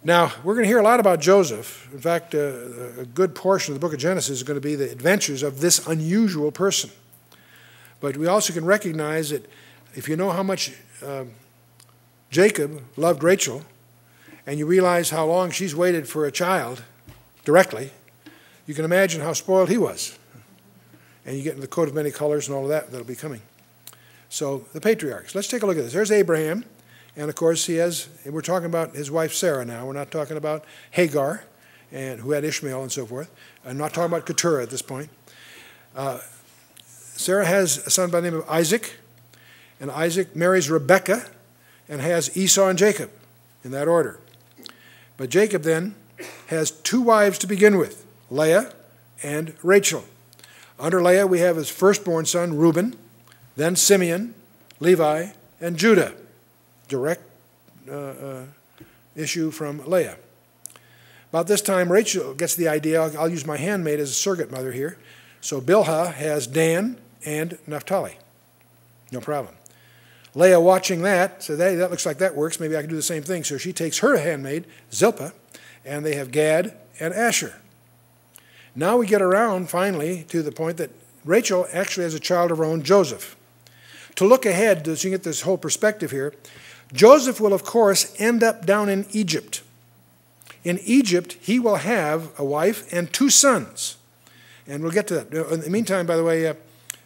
Now, we're going to hear a lot about Joseph. In fact, a good portion of the book of Genesis is going to be the adventures of this unusual person. But we also can recognize that if you know how much Jacob loved Rachel, and you realize how long she's waited for a child directly, you can imagine how spoiled he was. And you get into the coat of many colors and all of that that'll be coming. So the patriarchs. Let's take a look at this. There's Abraham. And, of course, he has, and we're talking about his wife Sarah now. We're not talking about Hagar, who had Ishmael and so forth. I'm not talking about Keturah at this point. Sarah has a son by the name of Isaac. And Isaac marries Rebekah and has Esau and Jacob in that order. But Jacob then has two wives to begin with, Leah and Rachel. Under Leah, we have his firstborn son, Reuben, then Simeon, Levi, and Judah. Direct issue from Leah. About this time, Rachel gets the idea, I'll use my handmaid as a surrogate mother here. So Bilhah has Dan and Naphtali. No problem. Leah, watching that, said, hey, that looks like that works. Maybe I can do the same thing. So she takes her handmaid, Zilpah, and they have Gad and Asher. Now we get around, finally, to the point that Rachel actually has a child of her own, Joseph. To look ahead, so you can get this whole perspective here, Joseph will, of course, end up down in Egypt. In Egypt, he will have a wife and two sons. And we'll get to that. In the meantime, by the way,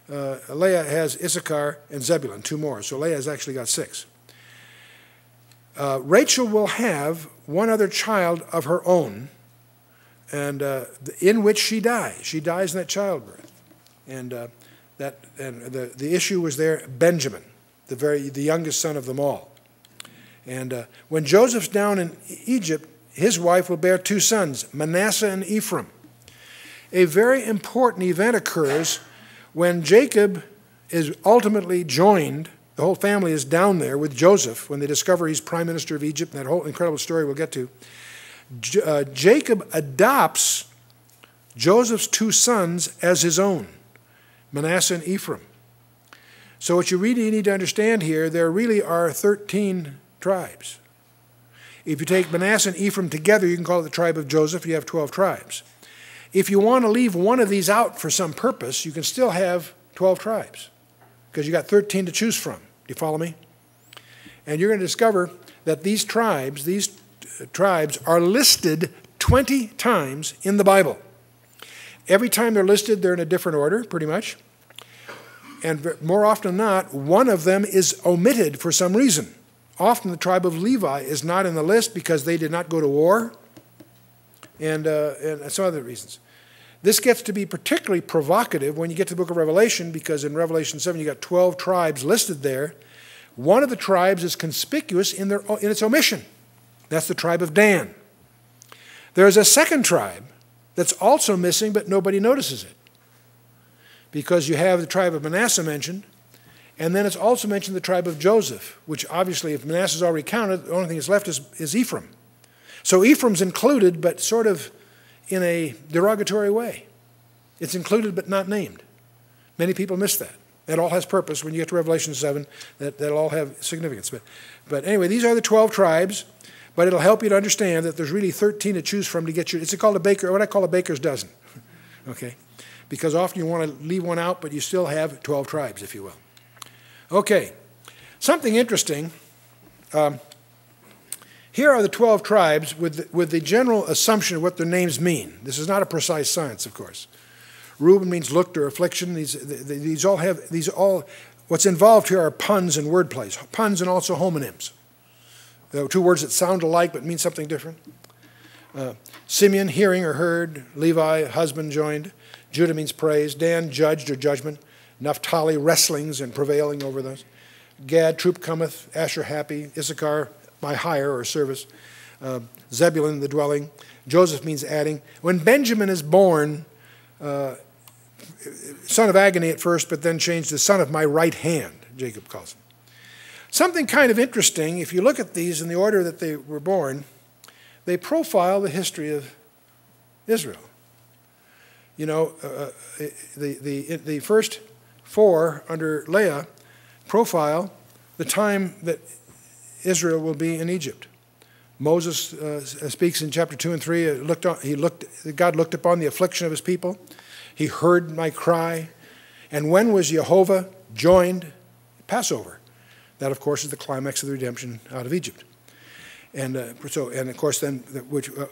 Leah has Issachar and Zebulun, two more. So Leah has actually got 6. Rachel will have one other child of her own, and in which she dies. She dies in that childbirth. And the issue was there, Benjamin, the youngest son of them all. And when Joseph's down in Egypt, his wife will bear 2 sons, Manasseh and Ephraim. A very important event occurs when Jacob is ultimately joined. The whole family is down there with Joseph when they discover he's prime minister of Egypt, and that whole incredible story we'll get to. Jacob adopts Joseph's 2 sons as his own, Manasseh and Ephraim. So what you really need to understand here, there really are 13 tribes. If you take Manasseh and Ephraim together, you can call it the tribe of Joseph. You have 12 tribes. If you want to leave one of these out for some purpose, you can still have 12 tribes because you got 13 to choose from. Do you follow me? And you're going to discover that these tribes are listed 20 times in the Bible. Every time they're listed, they're in a different order, pretty much. And more often than not, one of them is omitted for some reason. Often the tribe of Levi is not in the list because they did not go to war and some other reasons. This gets to be particularly provocative when you get to the book of Revelation, because in Revelation 7 you got 12 tribes listed there. One of the tribes is conspicuous in its omission. That's the tribe of Dan. There's a second tribe that's also missing, but nobody notices it, because you have the tribe of Manasseh mentioned, and then it's also mentioned the tribe of Joseph, which obviously, if Manasseh's already counted, the only thing that's left is Ephraim. So Ephraim's included, but sort of in a derogatory way. It's included but not named. Many people miss that. That all has purpose. When you get to Revelation 7, that'll all have significance. But anyway, these are the 12 tribes, but it'll help you to understand that there's really 13 to choose from to get your, it's called a baker, what I call a baker's dozen. Okay? Because often you want to leave one out, but you still have 12 tribes, if you will. Okay, something interesting. Here are the 12 tribes with the general assumption of what their names mean. This is not a precise science, of course. Reuben means looked or affliction. These all, what's involved here are puns and word plays. Puns and also homonyms. There are 2 words that sound alike but mean something different. Simeon, hearing or heard. Levi, husband joined. Judah means praise. Dan, judged or judgment. Naphtali, wrestlings and prevailing over those. Gad, troop cometh. Asher, happy. Issachar, by hire or service. Zebulun, the dwelling. Joseph means adding. When Benjamin is born, son of agony at first, but then changed to son of my right hand, Jacob calls him. Something kind of interesting, if you look at these in the order that they were born, they profile the history of Israel. You know, the first 4 under Leah profile the time that Israel will be in Egypt. Moses speaks in chapter 2 and 3, God looked upon the affliction of his people. He heard my cry. And when was Jehovah joined? Passover. That, of course, is the climax of the redemption out of Egypt. And of course, then,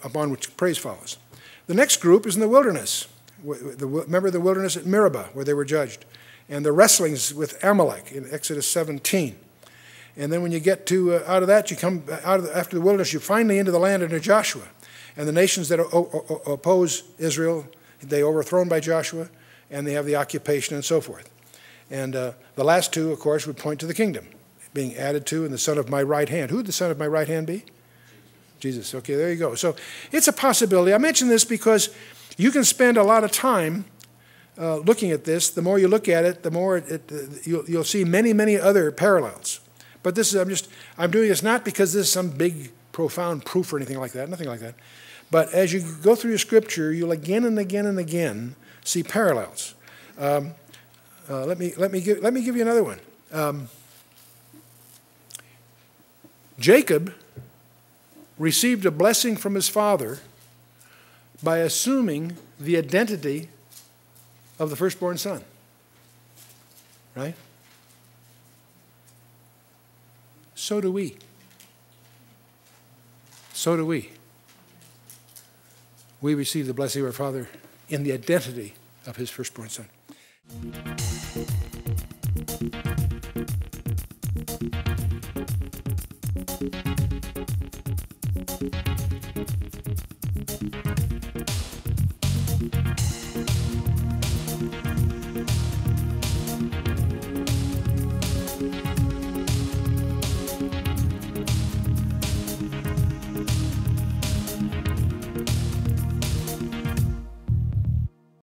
upon which praise follows. The next group is in the wilderness. Remember the wilderness at Meribah, where they were judged. And the wrestlings with Amalek in Exodus 17. And then when you get to out of that, you come after the wilderness, you're finally into the land under Joshua. And the nations that oppose Israel, they are overthrown by Joshua, and they have the occupation and so forth. And the last two, of course, would point to the kingdom being added to, and the son of my right hand. Who would the son of my right hand be? Jesus. Okay, there you go. So it's a possibility. I mention this because you can spend a lot of time looking at this. The more you look at it, the more you'll see many, many other parallels. But this is, I'm doing this not because this is some big, profound proof or anything like that, nothing like that. But as you go through your scripture, you'll again and again and again see parallels. Let me give you another one. Jacob received a blessing from his father by assuming the identity of the firstborn son. Right? So do we. So do we. We receive the blessing of our Father in the identity of his firstborn son.